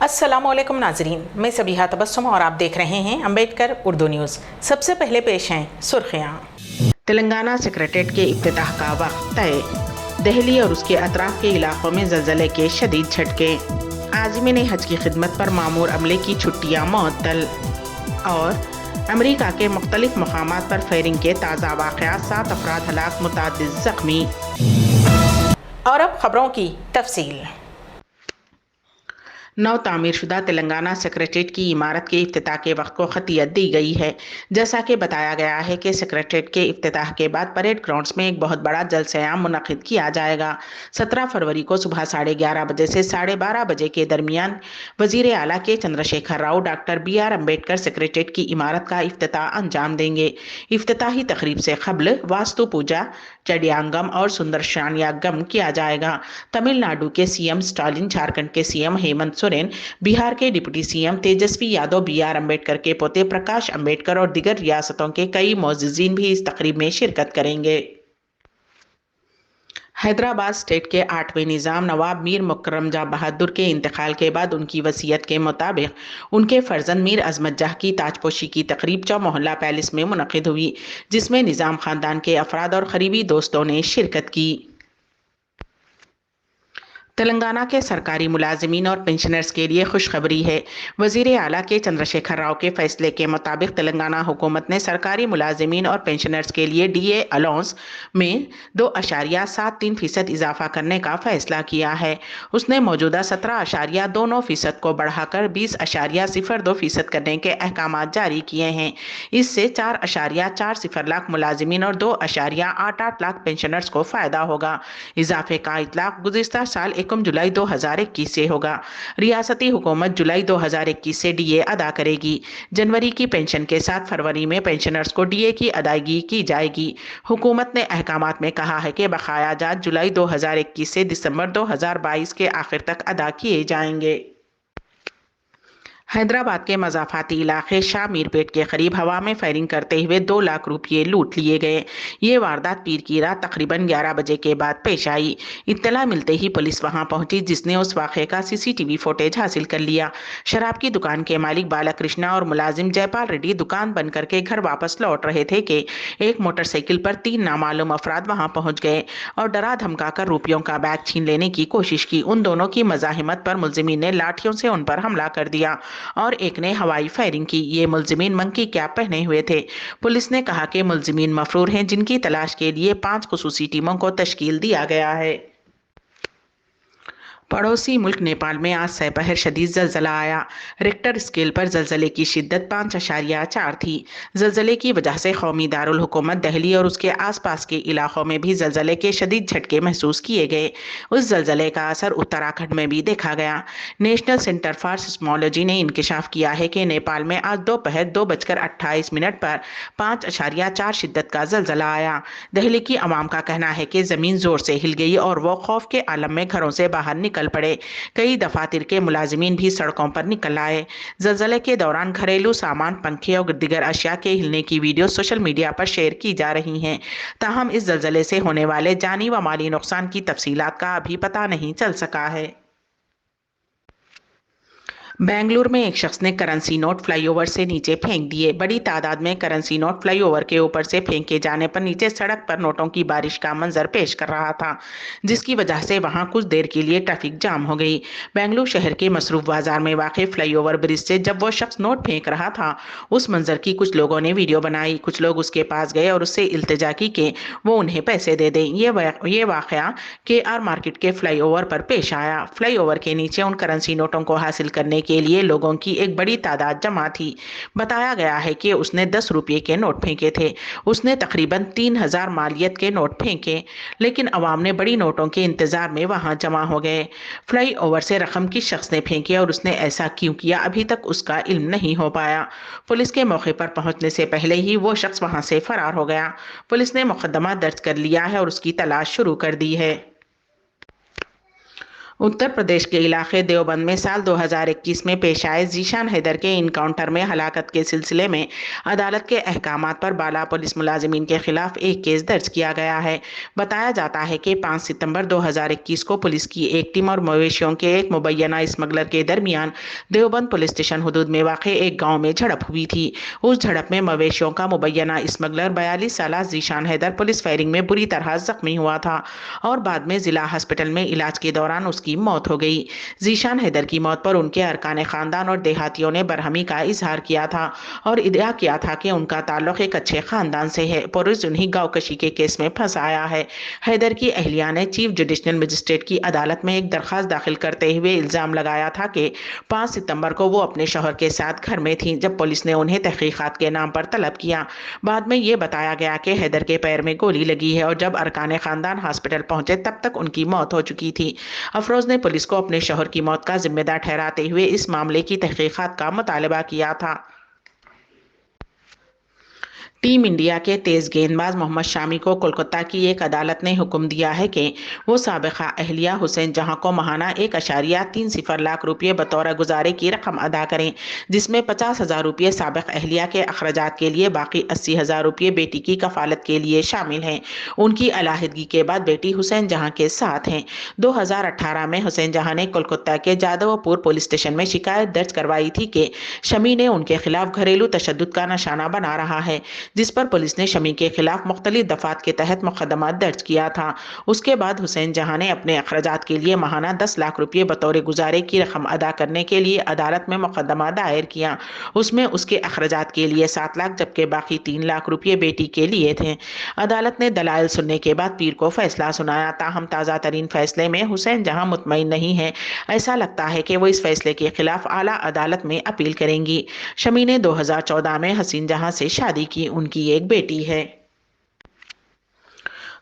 अस्सलाम वालेकुम नाजरीन, मैं सबीहा तबस्सुम और आप देख रहे हैं अम्बेडकर उर्दू न्यूज़। सबसे पहले पेश हैं सुर्खियाँ। तेलंगाना सेक्रेटेरिएट के इफ्तिताह का वक्त तय। दहली और उसके अतराफ के इलाकों में ज़लज़ले के शदीद झटके। आज़मीन हज की खिदमत पर मामूर अमले की छुट्टियाँ मुअत्तल। और अमरीका के मुख्तलिफ मकामात पर फायरिंग के ताज़ा वाक़यात, 7 अफराद हलाक, मुतअद्दिद ज़ख्मी। और अब खबरों की तफसील। नव तामीर शुदा तेलंगाना सेक्रेटेरिएट की इमारत के इफ्तिताह के वक्त को खतियत दी गई है। जैसा कि बताया गया है कि सेक्रेटेरिएट के इफ्तिताह के बाद परेड ग्राउंड्स में एक बहुत बड़ा जलसे-ए-आम मुनक़िद किया जाएगा। 17 फरवरी को सुबह 11:30 बजे से 12:30 बजे के दरमियान वज़ीर आला के Chandrashekhar Rao doctor BR Ambedkar secretariat की इमारत का इफ्तिताह अंजाम देंगे। इफ्तिताही तकरीब से क़ब्ल वास्तु पूजा, चडियांगम और सुंदरशानयागम किया जाएगा। तमिलनाडु के CM स्टालिन, झारखंड के CM हेमंत सोरेन, बिहार के deputy CM Tejashwi Yadav, BR Ambedkar के पोते प्रकाश अम्बेडकर और दीगर रियासतों के कई मोअज़्ज़िज़ीन भी इस तकरीब में शिरकत करेंगे। हैदराबाद स्टेट के 8वें निज़ाम नवाब मीर मुकर्रम जहाँ बहादुर के इंतकाल के बाद उनकी वसीयत के मुताबिक उनके फर्जंद मीर अजमत जहाँ की ताजपोशी की तकरीब चौमोहल्ला पैलेस में मुनक़िद हुई, जिसमें निज़ाम ख़ानदान के अफराद और क़रीबी दोस्तों ने शिरकत की। तेलंगाना के सरकारी मुलाजिमीन और पेंशनर्स के लिए खुशखबरी है। वज़ीर आला के चंद्रशेखर राव के फैसले के मुताबिक तेलंगाना हुकूमत ने सरकारी मुलाजिमीन और पेंशनर्स के लिए DA अलाउंस में 2.73% इजाफा करने का फैसला किया है। उसने मौजूदा 17.29% को बढ़ाकर 20.02% करने के अहकाम जारी किए हैं। इससे 4.40 लाख मुलाजिमीन और 2.88 लाख पेंशनर्स को फ़ायदा होगा। इजाफे का इतलाक़ गुज़िश्ता साल 1 जुलाई 2021 से होगा। रियासती हुकूमत जुलाई 2021 से DA अदा करेगी। जनवरी की पेंशन के साथ फरवरी में पेंशनर्स को DA की अदायगी की जाएगी। हुकूमत ने अहकामात में कहा है कि बकाया जात जुलाई 2021 से दिसंबर 2022 के आखिर तक अदा किए जाएंगे। हैदराबाद के मज़ाफ़ाती इलाके शाह मीरपेट के करीब हवा में फायरिंग करते हुए 2 लाख रुपये लूट लिए गए। ये वारदात पीर की रात तकरीबन 11 बजे के बाद पेश आई। इत्तला मिलते ही पुलिस वहां पहुंची, जिसने उस वाक़े का CCTV फुटेज हासिल कर लिया। शराब की दुकान के मालिक बालाकृष्णा और मुलाजिम जयपाल रेड्डी दुकान बंद करके घर वापस लौट रहे थे कि एक मोटरसाइकिल पर 3 नामालूम अफराद वहां पहुंच गए और डरा धमका कर रुपयों का बैग छीन लेने की कोशिश की। उन दोनों की मज़ाहिमत पर मुलजिमीन ने लाठियों से उन पर हमला कर दिया और एक ने हवाई फायरिंग की। ये मुलजिमीन मंकी कैप पहने हुए थे। पुलिस ने कहा कि मुलजिमीन मफरूर हैं, जिनकी तलाश के लिए 5 खुसूसी टीमों को तश्कील दिया गया है। पड़ोसी मुल्क नेपाल में आज सपहर शदीद ज़लज़ला आया। रिक्टर स्केल पर ज़लज़ले की शिद्दत 5.4 थी। ज़लज़ले की वजह से कौमी दारुल हुकूमत दिल्ली और उसके आसपास के इलाकों में भी ज़लज़ले के शदीद झटके महसूस किए गए। उस ज़लज़ले का असर उत्तराखंड में भी देखा गया। नेशनल सेंटर फॉर सिस्मोलॉजी ने इंकशाफ किया है कि नेपाल में आज दोपहर 2:28 पर 5.4 शिद्दत का ज़लज़ला आया। दिल्ली की आवाम का कहना है कि ज़मीन ज़ोर से हिल गई और वो खौफ के आलम में घरों से बाहर निकल पड़े। कई दफातर के मुलाजिमीन भी सड़कों पर निकल आए। ज़लज़ले के दौरान घरेलू सामान, पंखे और दीगर अशिया के हिलने की वीडियो सोशल मीडिया पर शेयर की जा रही हैं। ताहम इस ज़लज़ले से होने वाले जानी व माली नुकसान की तफसीलात का अभी पता नहीं चल सका है। बेंगलुरु में एक शख्स ने करेंसी नोट फ्लाईओवर से नीचे फेंक दिए। बड़ी तादाद में करेंसी नोट फ्लाईओवर के ऊपर से फेंके जाने पर नीचे सड़क पर नोटों की बारिश का मंजर पेश कर रहा था, जिसकी वजह से वहां कुछ देर के लिए ट्रैफिक जाम हो गई। बेंगलुरु शहर के मसरूफ बाजार में वाक़ फ्लाईओवर ब्रिज से जब वो शख्स नोट फेंक रहा था, उस मंजर की कुछ लोगों ने वीडियो बनाई। कुछ लोग उसके पास गए और उससे इल्तिजा की कि वो उन्हें पैसे दे दें। ये वाक़या KR मार्केट के फ्लाईओवर पर पेश आया। फ्लाईओवर के नीचे उन करेंसी नोटों को हासिल करने के लिए लोगों की एक बड़ी तादाद जमा थी। बताया गया है कि उसने 10 रुपये के नोट फेंके थे। उसने तकरीबन 3000 मालियत के नोट फेंके, लेकिन अवाम ने बड़ी नोटों के इंतजार में वहां जमा हो गए। फ्लाई ओवर से रकम किस शख्स ने फेंकी और उसने ऐसा क्यों किया, अभी तक उसका इल्म नहीं हो पाया। पुलिस के मौके पर पहुंचने से पहले ही वो शख्स वहां से फरार हो गया। पुलिस ने मुकदमा दर्ज कर लिया है और उसकी तलाश शुरू कर दी है। उत्तर प्रदेश के इलाके देवबंद में साल 2021 में पेश आए जीशान हैदर के इनकाउंटर में हलाकत के सिलसिले में अदालत के अहकामात पर बाला पुलिस मुलाजिमीन के खिलाफ एक केस दर्ज किया गया है। बताया जाता है कि 5 सितंबर 2021 को पुलिस की एक टीम और मवेशियों के एक मुबैना स्मगलर के दरमियान देवबंद पुलिस स्टेशन हुदूद में वाक़े एक गाँव में झड़प हुई थी। उस झड़प में मवेशियों का मुबैना स्मगलर 42 साल जीशान हैदर पुलिस फायरिंग में बुरी तरह जख्मी हुआ था और बाद में जिला हॉस्पिटल में इलाज के दौरान उसकी मौत हो गई। जीशान हैदर की मौत पर उनके अरकान खानदान और देहातियों ने बरहमी का इजहार किया था और इदआ किया था कि उनका ताल्लुक एक अच्छे खानदान से है। पुलिस उन्हीं गाँवकशी के केस में फंसाया है। हैदर की अहलिया ने चीफ जुडिशनल मजिस्ट्रेट की अदालत में एक दरखास्त दाखिल करते हुए इल्जाम लगाया था कि 5 सितंबर को वो अपने शौहर के साथ घर में थी जब पुलिस ने उन्हें तहकीकात के नाम पर तलब किया। बाद में ये बताया गया कि हैदर के पैर में गोली लगी है और जब अरकान खानदान हॉस्पिटल पहुंचे तब तक उनकी मौत हो चुकी थी। अफरोज ने पुलिस को अपने शौहर की मौत का जिम्मेदार ठहराते हुए इस मामले की तहकीकात का मुतालबा किया था। टीम इंडिया के तेज गेंदबाज मोहम्मद शामी को कोलकाता की एक अदालत ने हुक्म दिया है कि वो साबिका अहलिया हुसैन जहां को माहाना 1.30 लाख रुपये बतौर गुजारे की रकम अदा करें, जिसमें 50,000 रुपये साबिक अहलिया के अखराजात के लिए, बाकी 80,000 रुपये बेटी की कफालत के लिए शामिल हैं। उनकी अलाहिदगी के बाद बेटी हुसैन जहां के साथ हैं। 2018 में हुसैन जहां ने कोलकाता के जादवपुर पुलिस स्टेशन में शिकायत दर्ज करवाई थी कि शमी ने उनके खिलाफ घरेलू तशद्दुद का निशाना बना रहा है, जिस पर पुलिस ने शमी के खिलाफ मुख्तलिफ दफात के तहत मुकदमा दर्ज किया था। उसके बाद हुसैन जहां ने अपने अखराजात के लिए माहाना 10 लाख रुपये बतौर गुजारे की रकम अदा करने के लिए अदालत में मुकदमा दायर किया। उसमें उसके अखराजात के लिए 7 लाख जबकि बाकी 3 लाख रुपये बेटी के लिए थे। अदालत ने दलाइल सुनने के बाद पीर को फैसला सुनाया। ताहम ताज़ा तरीन फैसले में हुसैन जहां मुतमईन नहीं है। ऐसा लगता है कि वो इस फैसले के खिलाफ आला अदालत में अपील करेंगी। शमी ने 2014 में हसीन जहां से शादी की। उनकी एक बेटी है।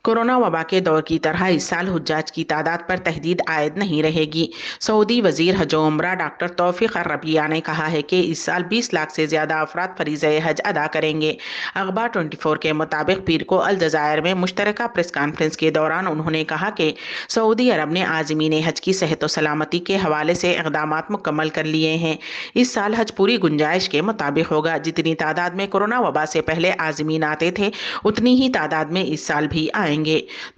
कोरोना वबा के दौर की तरह इस साल हुज्जाज की तादाद पर तहदीद आयद नहीं रहेगी। सऊदी वजीर हज व उम्रा डॉक्टर तौफीक रबिया ने कहा है कि इस साल 20 लाख से ज़्यादा अफराद फरीज़े हज अदा करेंगे। अखबार 24 के मुताबिक पीर को अल जज़ायर में मुश्तरका प्रेस कॉन्फ्रेंस के दौरान उन्होंने कहा कि सऊदी अरब ने आज़मीन हज की सेहत व सलामती के हवाले से इक़दाम मुकम्मल कर लिए हैं। इस साल हज पूरी गुंजाइश के मुताबिक होगा। जितनी तादाद में कोरोना वबा से पहले आज़मीन आते थे उतनी ही तादाद में इस साल भी आएंगे।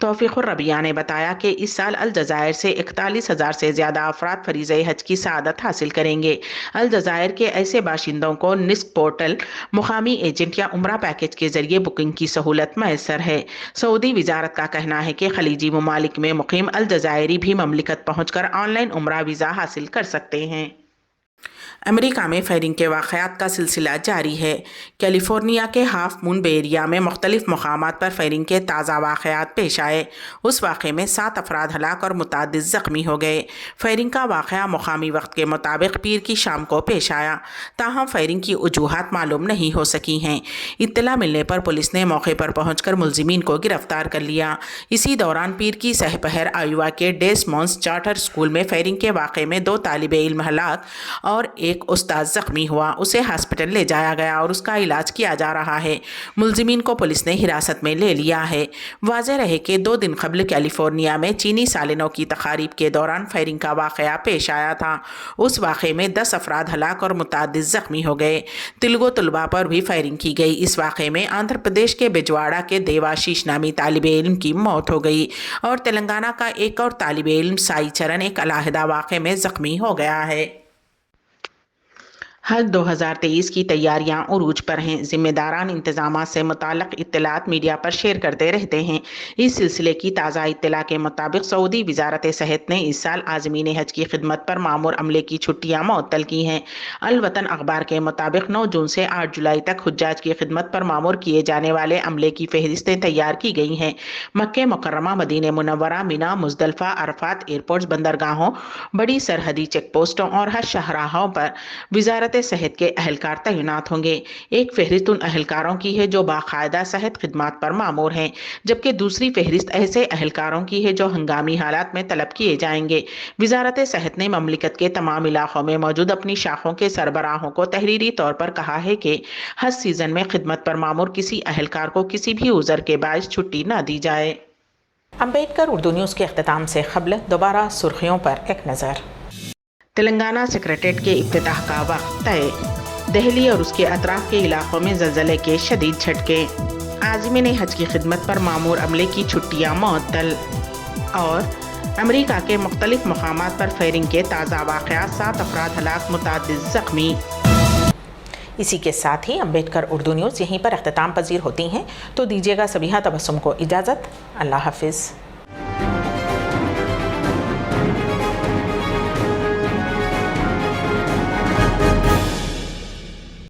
तौफीकुर रबिया ने बताया कि इस साल अल जज़ायर से 41,000 से ज्यादा अफराद फरीज़े हज की सआदत हासिल करेंगे। अल जज़ायर के ऐसे बाशिंदों को निस्क पोर्टल, मुकामी एजेंट या उम्रा पैकेज के जरिए बुकिंग की सहूलत मैसर है। सऊदी वजारत का कहना है कि खलीजी ममालिक में मुकीम अल जज़ायरी भी ममलिकत पहुंचकर ऑनलाइन उम्रा वीज़ा हासिल कर सकते हैं। अमेरिका में फायरिंग के वाक़यात का सिलसिला जारी है। कैलिफोर्निया के हाफ मून बे एरिया में मुख्तलिफ मकामात पर फायरिंग के ताज़ा वाक़यात पेश आए। उस वाक़े में 7 अफराद हलाक और मुतअद्दिद ज़ख्मी हो गए। फायरिंग का वाक़या मुकामी वक्त के मुताबिक पीर की शाम को पेश आया। ताहम फायरिंग की वजूहात मालूम नहीं हो सकी हैं। इत्तला मिलने पर पुलिस ने मौके पर पहुंचकर मुलजिमीन को गिरफ्तार कर लिया। इसी दौरान पीर की सहपहर आयुवा के डेसमॉन्स चार्टर स्कूल में फायरिंग के वाक़े में 2 तालिबे इल्म हलाक और एक उस्ताद जख्मी हुआ। उसे हॉस्पिटल ले जाया गया और उसका इलाज किया जा रहा है। मुलजिमीन को पुलिस ने हिरासत में ले लिया है। वाज़ेह रहे कि 2 दिन कबल कैलिफोर्निया में चीनी सालिनों की तकारीब के दौरान फायरिंग का वाक़या पेश आया था। उस वाक़े में 10 अफराद हलाक और मुतअद्दिद जख्मी हो गए। तेलुगु तलबा पर भी फायरिंग की गई। इस वाक़े में आंध्र प्रदेश के बिजवाड़ा के देवाशीष नामी तालिबे इल्म की मौत हो गई और तेलंगाना का एक और तालिबे इल्म साई चरण एक अलहदा वाक़े में जख्मी हो गया है। हज 2023 की तैयारियां उरूज पर हैं। जिम्मेदारान इंतजाम से मुताल्लिक़ इत्तलात मीडिया पर शेयर करते रहते हैं। इस सिलसिले की ताज़ा इत्तला के मुताबिक सऊदी वजारत सेहत ने इस साल आज़मीन हज की खिदमत पर मामूर अमले की छुट्टियां मुअत्तल की हैं। अल वतन अखबार के मुताबिक 9 जून से 8 जुलाई तक हुज्जाज की खिदमत पर मामूर किए जाने वाले अमले की फहरिस्तें तैयार की गई हैं। मक्के मुकर्रमा, मदीने मुनव्वरा, मिना, मुज़दलिफ़ा, अरफात एयरपोर्ट्स, बंदरगाहों, बड़ी सरहदी चेक पोस्टों और हज शाहराहों पर वजारत सेहत के अहलकार तैनात होंगे। एक फहरिस्त उन अहलकारों की है जो बाकायदा सेहत खिदमात पर मामूर हैं, जबकि दूसरी फहरिस्त ऐसे अहलकारों की है जो हंगामी हालात में तलब किए जाएंगे। वजारत सेहत ने ममलिकत के तमाम इलाकों में मौजूद अपनी शाखों के सरबराहों को तहरीरी तौर पर कहा है कि हज सीजन में खिदमत पर मामूर किसी अहलकार को किसी भी उज़र के बायस छुट्टी न दी जाए। امبیڈکر اردو نیوز کے اختتام سے قبل دوبارہ سرخیوں پر ایک نظر۔ تلنگانہ سیکریٹریٹ کے افتتاح کا وقت طے۔ دہلی اور اس کے اطراف کے علاقوں میں زلزلے کے شدید جھٹکے۔ عازمین حج کی خدمت پر مامور عملے کی چھٹیاں معطل۔ اور امریکہ کے مختلف مقامات پر فائرنگ کے تازہ واقعات، 7 افراد ہلاک، متعدد زخمی۔ اسی کے ساتھ ہی امبیڈکر اردو نیوز یہیں پر اختتام پذیر ہوتی ہیں، تو دیجیے گا سبیحہ تبسم کو اجازت۔ اللہ حافظ۔